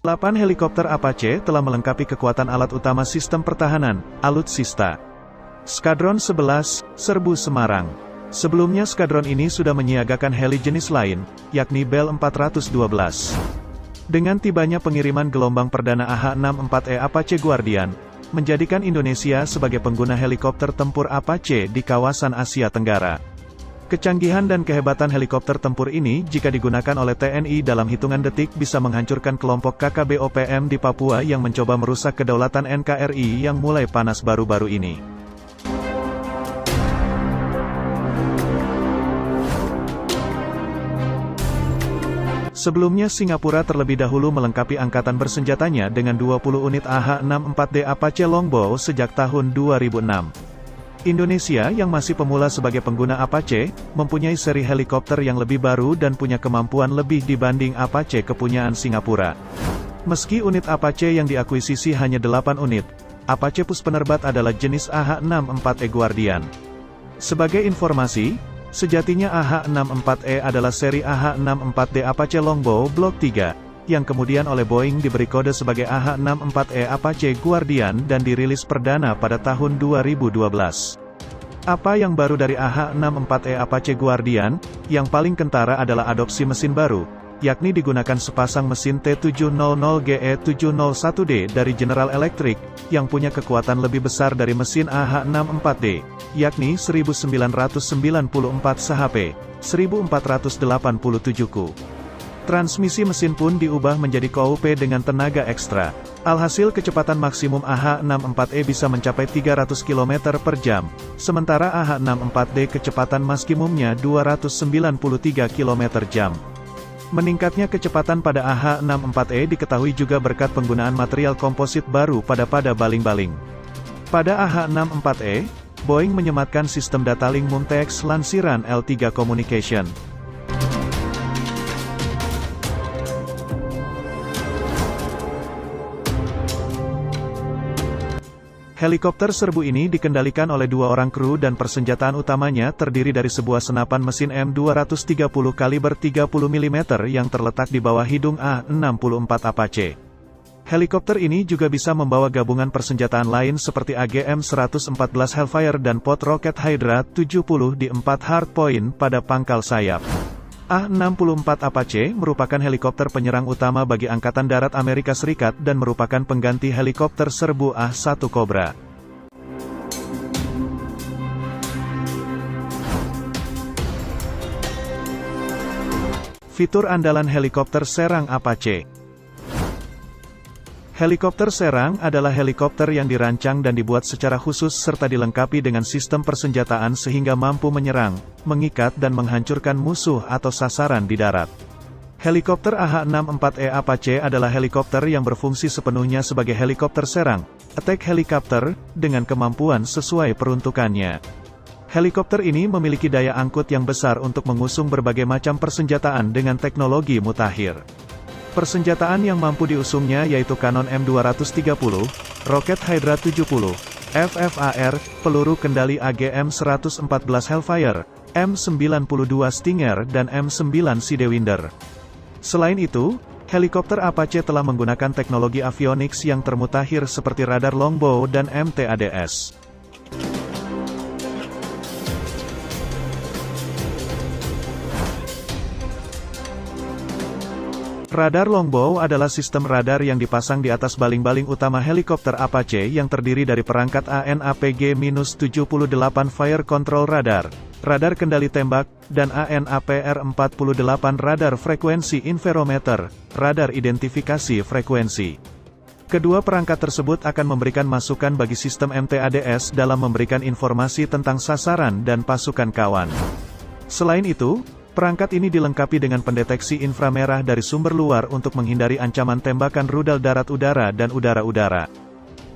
8 helikopter Apache telah melengkapi kekuatan alat utama sistem pertahanan, Alutsista. Skadron 11, Serbu Semarang. Sebelumnya skadron ini sudah menyiagakan heli jenis lain, yakni Bell 412. Dengan tibanya pengiriman gelombang perdana AH-64E Apache Guardian, menjadikan Indonesia sebagai pengguna helikopter tempur Apache di kawasan Asia Tenggara. Kecanggihan dan kehebatan helikopter tempur ini jika digunakan oleh TNI dalam hitungan detik bisa menghancurkan kelompok KKB-OPM di Papua yang mencoba merusak kedaulatan NKRI yang mulai panas baru-baru ini. Sebelumnya Singapura terlebih dahulu melengkapi angkatan bersenjatanya dengan 20 unit AH-64D Apache Longbow sejak tahun 2006. Indonesia yang masih pemula sebagai pengguna Apache, mempunyai seri helikopter yang lebih baru dan punya kemampuan lebih dibanding Apache kepunyaan Singapura. Meski unit Apache yang diakuisisi hanya 8 unit, Apache Puspenerbat adalah jenis AH-64E Guardian. Sebagai informasi, sejatinya AH-64E adalah seri AH-64D Apache Longbow Block 3, yang kemudian oleh Boeing diberi kode sebagai AH-64E Apache Guardian dan dirilis perdana pada tahun 2012. Apa yang baru dari AH-64E Apache Guardian? Yang paling kentara adalah adopsi mesin baru, yakni digunakan sepasang mesin T700GE701D dari General Electric, yang punya kekuatan lebih besar dari mesin AH-64D, yakni 1994 shp, 1487 ku. Transmisi mesin pun diubah menjadi KOP dengan tenaga ekstra. Alhasil kecepatan maksimum AH-64E bisa mencapai 300 km per jam, sementara AH-64D kecepatan maksimumnya 293 km per jam. Meningkatnya kecepatan pada AH-64E diketahui juga berkat penggunaan material komposit baru pada baling-baling. Pada AH-64E, Boeing menyematkan sistem data link Mumtex lansiran L3 Communication. Helikopter serbu ini dikendalikan oleh 2 orang kru dan persenjataan utamanya terdiri dari sebuah senapan mesin M230 kaliber 30 mm yang terletak di bawah hidung AH-64 Apache. Helikopter ini juga bisa membawa gabungan persenjataan lain seperti AGM-114 Hellfire dan pot roket Hydra 70 di 4 hardpoint pada pangkal sayap. AH-64 Apache merupakan helikopter penyerang utama bagi Angkatan Darat Amerika Serikat dan merupakan pengganti helikopter serbu AH-1 Cobra. Fitur andalan helikopter serang Apache. Helikopter serang adalah helikopter yang dirancang dan dibuat secara khusus serta dilengkapi dengan sistem persenjataan sehingga mampu menyerang, mengikat dan menghancurkan musuh atau sasaran di darat. Helikopter AH-64E Apache adalah helikopter yang berfungsi sepenuhnya sebagai helikopter serang, attack helicopter, dengan kemampuan sesuai peruntukannya. Helikopter ini memiliki daya angkut yang besar untuk mengusung berbagai macam persenjataan dengan teknologi mutakhir. Persenjataan yang mampu diusungnya yaitu kanon M230, roket Hydra 70, FFAR, peluru kendali AGM-114 Hellfire, M92 Stinger dan M9 Sidewinder. Selain itu, helikopter Apache telah menggunakan teknologi avionics yang termutakhir seperti radar Longbow dan MTADS. Radar Longbow adalah sistem radar yang dipasang di atas baling-baling utama helikopter Apache yang terdiri dari perangkat AN/APG-78 Fire Control Radar, radar kendali tembak, dan AN/APR-48 radar frekuensi interferometer, radar identifikasi frekuensi. Kedua perangkat tersebut akan memberikan masukan bagi sistem MTADS dalam memberikan informasi tentang sasaran dan pasukan kawan. Selain itu, perangkat ini dilengkapi dengan pendeteksi inframerah dari sumber luar untuk menghindari ancaman tembakan rudal darat-udara dan udara-udara.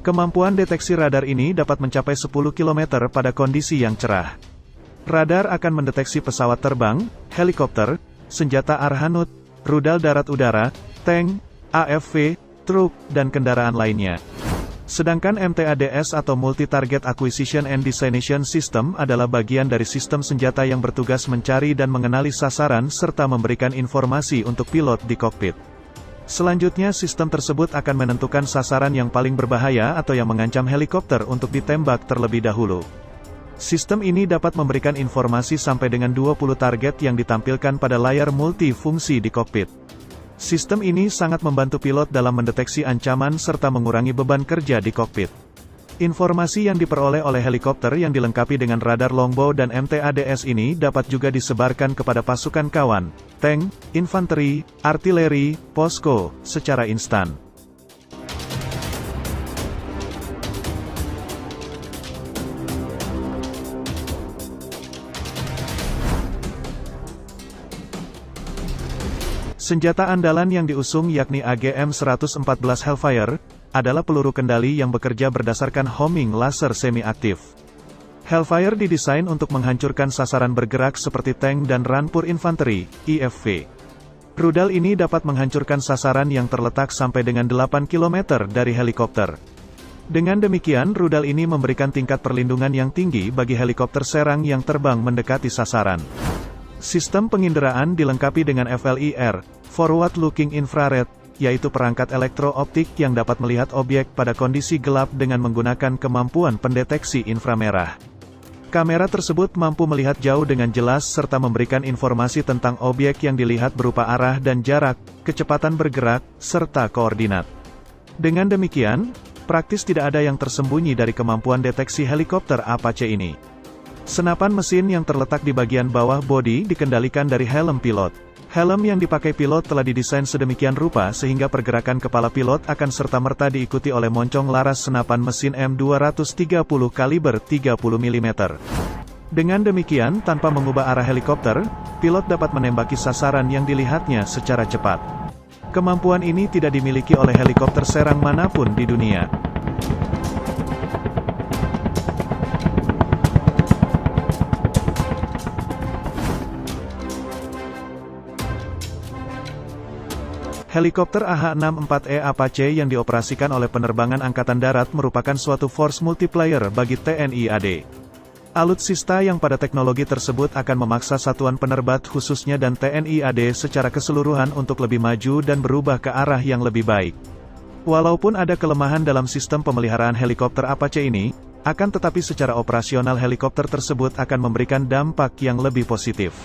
Kemampuan deteksi radar ini dapat mencapai 10 km pada kondisi yang cerah. Radar akan mendeteksi pesawat terbang, helikopter, senjata arhanut, rudal darat-udara, tank, AFV, truk, dan kendaraan lainnya. Sedangkan MTADS atau Multi-Target Acquisition and Destination System adalah bagian dari sistem senjata yang bertugas mencari dan mengenali sasaran serta memberikan informasi untuk pilot di kokpit. Selanjutnya sistem tersebut akan menentukan sasaran yang paling berbahaya atau yang mengancam helikopter untuk ditembak terlebih dahulu. Sistem ini dapat memberikan informasi sampai dengan 20 target yang ditampilkan pada layar multifungsi di kokpit. Sistem ini sangat membantu pilot dalam mendeteksi ancaman serta mengurangi beban kerja di kokpit. Informasi yang diperoleh oleh helikopter yang dilengkapi dengan radar longbow dan MTADS ini dapat juga disebarkan kepada pasukan kawan, tank, infanteri, artileri, posko, secara instan. Senjata andalan yang diusung yakni AGM-114 Hellfire, adalah peluru kendali yang bekerja berdasarkan homing laser semi-aktif. Hellfire didesain untuk menghancurkan sasaran bergerak seperti tank dan rampur infanteri, IFV. Rudal ini dapat menghancurkan sasaran yang terletak sampai dengan 8 km dari helikopter. Dengan demikian rudal ini memberikan tingkat perlindungan yang tinggi bagi helikopter serang yang terbang mendekati sasaran. Sistem penginderaan dilengkapi dengan FLIR, Forward Looking Infrared, yaitu perangkat elektro-optik yang dapat melihat objek pada kondisi gelap dengan menggunakan kemampuan pendeteksi inframerah. Kamera tersebut mampu melihat jauh dengan jelas serta memberikan informasi tentang objek yang dilihat berupa arah dan jarak, kecepatan bergerak, serta koordinat. Dengan demikian, praktis tidak ada yang tersembunyi dari kemampuan deteksi helikopter Apache ini. Senapan mesin yang terletak di bagian bawah bodi dikendalikan dari helm pilot. Helm yang dipakai pilot telah didesain sedemikian rupa sehingga pergerakan kepala pilot akan serta-merta diikuti oleh moncong laras senapan mesin M230 kaliber 30 mm. Dengan demikian, tanpa mengubah arah helikopter, pilot dapat menembaki sasaran yang dilihatnya secara cepat. Kemampuan ini tidak dimiliki oleh helikopter serang manapun di dunia. Helikopter AH-64E Apache yang dioperasikan oleh penerbangan Angkatan Darat merupakan suatu force multiplier bagi TNI AD. Alutsista yang pada teknologi tersebut akan memaksa satuan penerbat khususnya dan TNI AD secara keseluruhan untuk lebih maju dan berubah ke arah yang lebih baik. Walaupun ada kelemahan dalam sistem pemeliharaan helikopter Apache ini, akan tetapi secara operasional helikopter tersebut akan memberikan dampak yang lebih positif.